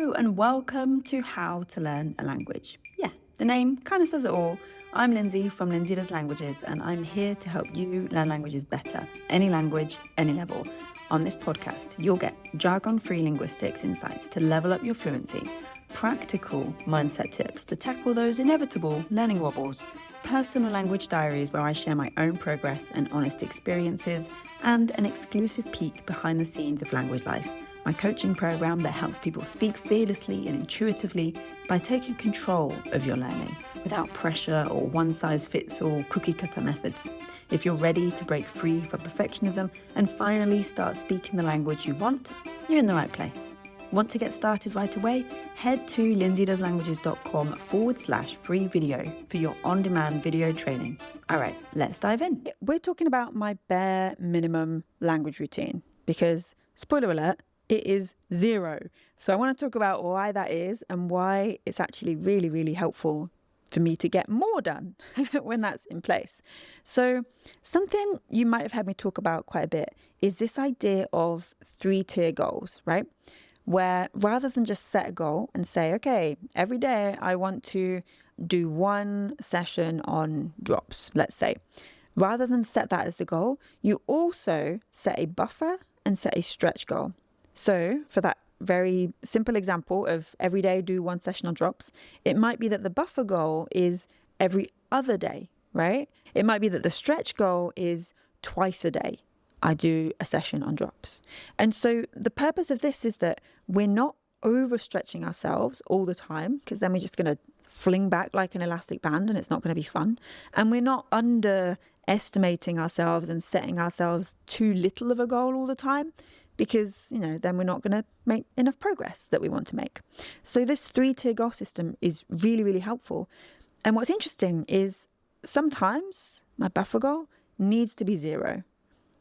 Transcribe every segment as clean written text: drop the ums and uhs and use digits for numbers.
Hello and welcome to How to Learn a Language. Yeah, the name kind of says it all. I'm Lindsay from Lindsay Does Languages, and I'm here to help you learn languages better, any language, any level. On this podcast, you'll get jargon-free linguistics insights to level up your fluency, practical mindset tips to tackle those inevitable learning wobbles, personal language diaries where I share my own progress and honest experiences, and an exclusive peek behind the scenes of language life. My coaching program that helps people speak fearlessly and intuitively by taking control of your learning without pressure or one-size-fits-all cookie-cutter methods. If you're ready to break free from perfectionism and finally start speaking the language you want, you're in the right place. Want to get started right away? Head to lindsaydoeslanguages.com/free video for your on-demand video training. All right, let's dive in. We're talking about my bare minimum language routine because, spoiler alert, it is zero. So I want to talk about why that is and why it's actually really, really helpful for me to get more done when that's in place. So something you might have heard me talk about quite a bit is this idea of 3-tier goals, right? Where rather than just set a goal and say, okay, every day I want to do one session on drops, let's say. Rather than set that as the goal, you also set a buffer and set a stretch goal. So for that very simple example of every day do one session on drops, it might be that the buffer goal is every other day, right? It might be that the stretch goal is twice a day I do a session on drops. And so the purpose of this is that we're not overstretching ourselves all the time, because then we're just going to fling back like an elastic band and it's not going to be fun. And we're not underestimating ourselves and setting ourselves too little of a goal all the time, because, then we're not going to make enough progress that we want to make. So this 3-tier goal system is really, really helpful. And what's interesting is sometimes my buffer goal needs to be 0.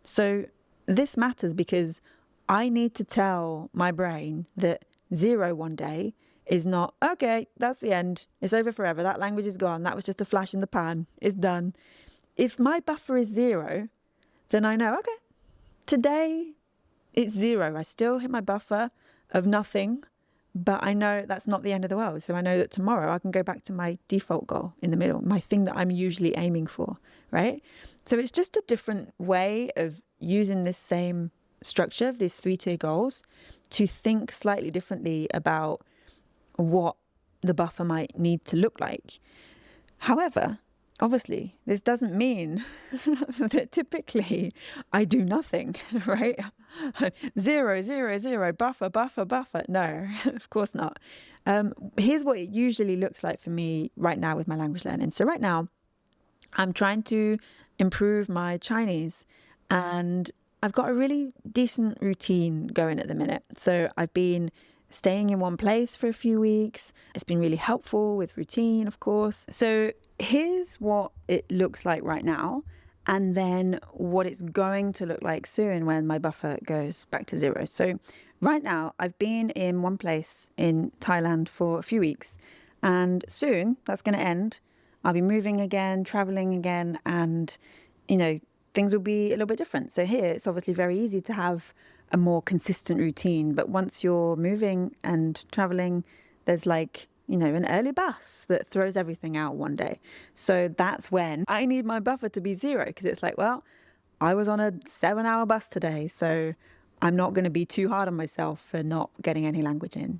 So this matters because I need to tell my brain that 0 one day is not, okay, that's the end. It's over forever. That language is gone. That was just a flash in the pan. It's done. If my buffer is 0, then I know, okay, today it's 0. I still hit my buffer of nothing, but I know that's not the end of the world. So I know that tomorrow I can go back to my default goal in the middle, my thing that I'm usually aiming for, right? So it's just a different way of using this same structure of these 3-tier goals to think slightly differently about what the buffer might need to look like. However, obviously, this doesn't mean that typically I do nothing, right? 0, 0, 0, buffer, buffer, buffer. No, of course not. Here's what it usually looks like for me right now with my language learning. So right now, I'm trying to improve my Chinese, and I've got a really decent routine going at the minute. So I've been staying in one place for a few weeks. It's been really helpful with routine, of course. So here's what it looks like right now, and then what it's going to look like soon when my buffer goes back to 0. So right now, I've been in one place in Thailand for a few weeks, and soon that's going to end. I'll be moving again, traveling again, and, things will be a little bit different. So here, it's obviously very easy to have a more consistent routine. But once you're moving and traveling, there's an early bus that throws everything out one day. So that's when I need my buffer to be 0, because it's like, well, I was on a 7-hour bus today, so I'm not going to be too hard on myself for not getting any language in,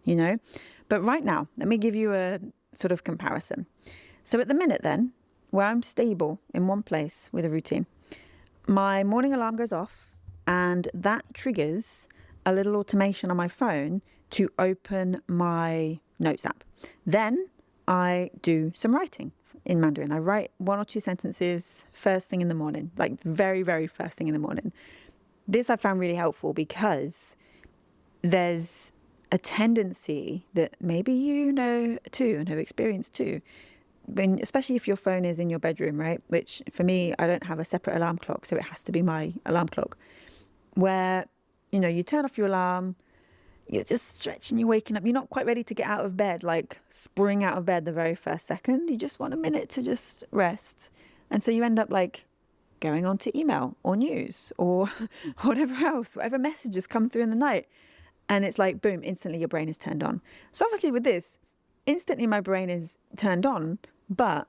But right now, let me give you a sort of comparison. So at the minute then, where I'm stable in one place with a routine, my morning alarm goes off, and that triggers a little automation on my phone to open my notes app. Then I do some writing in Mandarin. I write 1 or 2 sentences first thing in the morning, like very, very first thing in the morning. This I found really helpful because there's a tendency that maybe you know too and have experienced too, especially if your phone is in your bedroom, right? Which for me, I don't have a separate alarm clock, so it has to be my alarm clock, where, you turn off your alarm, you're just stretching, you're waking up, you're not quite ready to get out of bed, like spring out of bed the very first second. You just want a minute to just rest. And so you end up going on to email or news or whatever else, whatever messages come through in the night. And it's like, boom, instantly your brain is turned on. So obviously with this, instantly my brain is turned on, but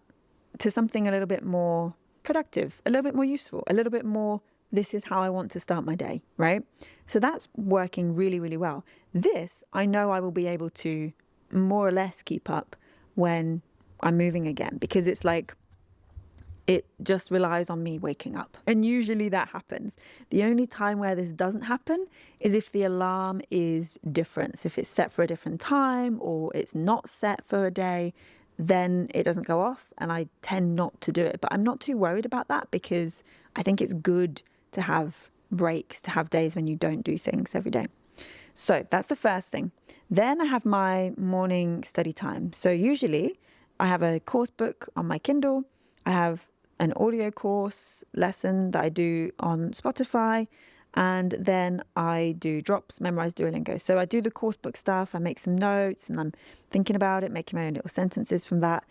to something a little bit more productive, a little bit more useful, a little bit more, this is how I want to start my day, right? So that's working really, really well. This, I know I will be able to more or less keep up when I'm moving again, because it's like, it just relies on me waking up. And usually that happens. The only time where this doesn't happen is if the alarm is different. So if it's set for a different time or it's not set for a day, then it doesn't go off and I tend not to do it. But I'm not too worried about that because I think it's good to have breaks, to have days when you don't do things every day. So that's the first thing. Then I have my morning study time. So usually I have a course book on my Kindle. I have an audio course lesson that I do on Spotify, and then I do drops, memorize Duolingo. So I do the course book stuff, I make some notes and I'm thinking about it, making my own little sentences from that,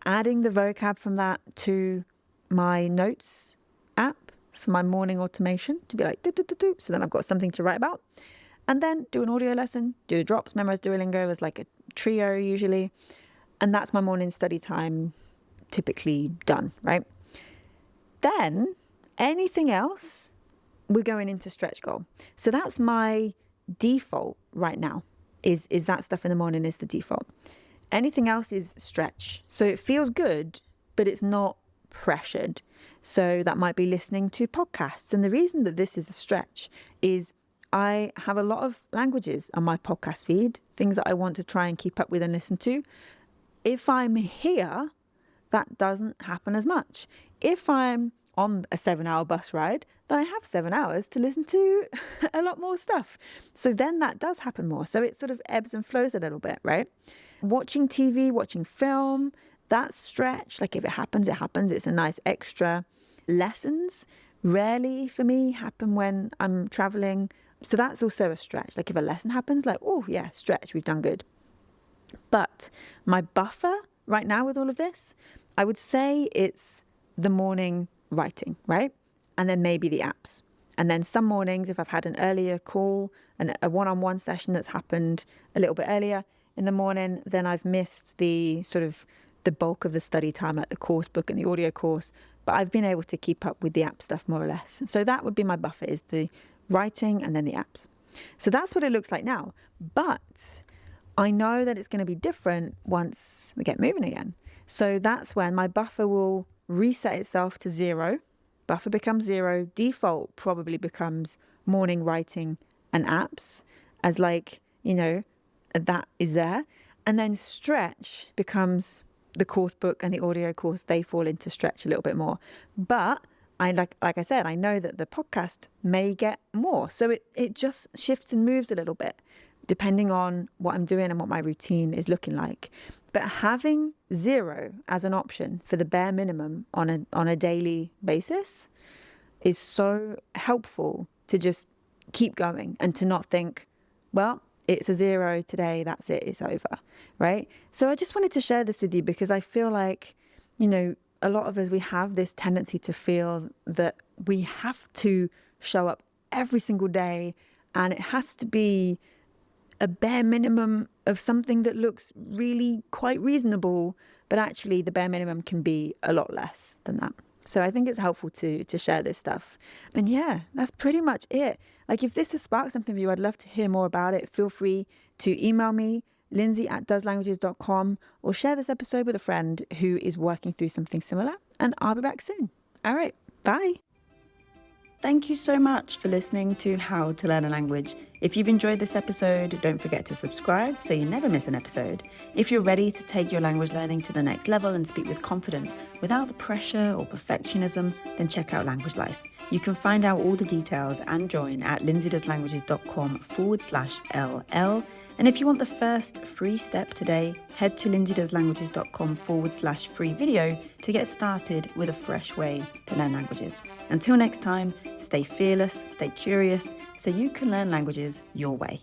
adding the vocab from that to my notes app for my morning automation to be like, do. So then I've got something to write about. And then do an audio lesson, do drops, memorize Duolingo as like a trio usually. And that's my morning study time typically done, right? Then anything else, we're going into stretch goal. So that's my default right now, is that stuff in the morning is the default. Anything else is stretch. So it feels good, but it's not pressured. So that might be listening to podcasts. And the reason that this is a stretch is I have a lot of languages on my podcast feed, things that I want to try and keep up with and listen to. If I'm here, that doesn't happen as much. If I'm on a 7-hour bus ride, then I have 7 hours to listen to a lot more stuff. So then that does happen more. So it sort of ebbs and flows a little bit, right? Watching TV, watching film, that's stretch. Like if it happens, it happens. It's a nice extra. Lessons rarely for me happen when I'm traveling. So that's also a stretch. Like if a lesson happens, like, oh yeah, stretch, we've done good. But my buffer right now with all of this, I would say it's the morning writing, right? And then maybe the apps. And then some mornings, if I've had an earlier call and a one-on-one session that's happened a little bit earlier in the morning, then I've missed the sort of the bulk of the study time, like the course book and the audio course. But I've been able to keep up with the app stuff more or less. So that would be my buffer, is the writing and then the apps. So that's what it looks like now. But I know that it's going to be different once we get moving again. So that's when my buffer will reset itself to 0. Buffer becomes 0. Default probably becomes morning writing and apps as like, you know, that is there. And then stretch becomes the course book and the audio course. They fall into stretch a little bit more. But I like I said, I know that the podcast may get more. So it just shifts and moves a little bit depending on what I'm doing and what my routine is looking like. But having 0 as an option for the bare minimum on a daily basis is so helpful to just keep going and to not think, well, it's a 0 today, that's it, it's over, right? So I just wanted to share this with you because I feel like, you know, a lot of us, we have this tendency to feel that we have to show up every single day and it has to be a bare minimum of something that looks really quite reasonable, but actually the bare minimum can be a lot less than that. So I think it's helpful to share this stuff. And yeah, that's pretty much it. Like if this has sparked something for you, I'd love to hear more about it. Feel free to email me, lindsay@doeslanguages.com, or share this episode with a friend who is working through something similar. And I'll be back soon. All right, bye. Thank you so much for listening to How to Learn a Language. If you've enjoyed this episode, don't forget to subscribe so you never miss an episode. If you're ready to take your language learning to the next level and speak with confidence without the pressure or perfectionism, then check out Language Life. You can find out all the details and join at lindsaydoeslanguages.com/LL. And if you want the first free step today, head to lindsaydoeslanguages.com/free video to get started with a fresh way to learn languages. Until next time, stay fearless, stay curious, so you can learn languages your way.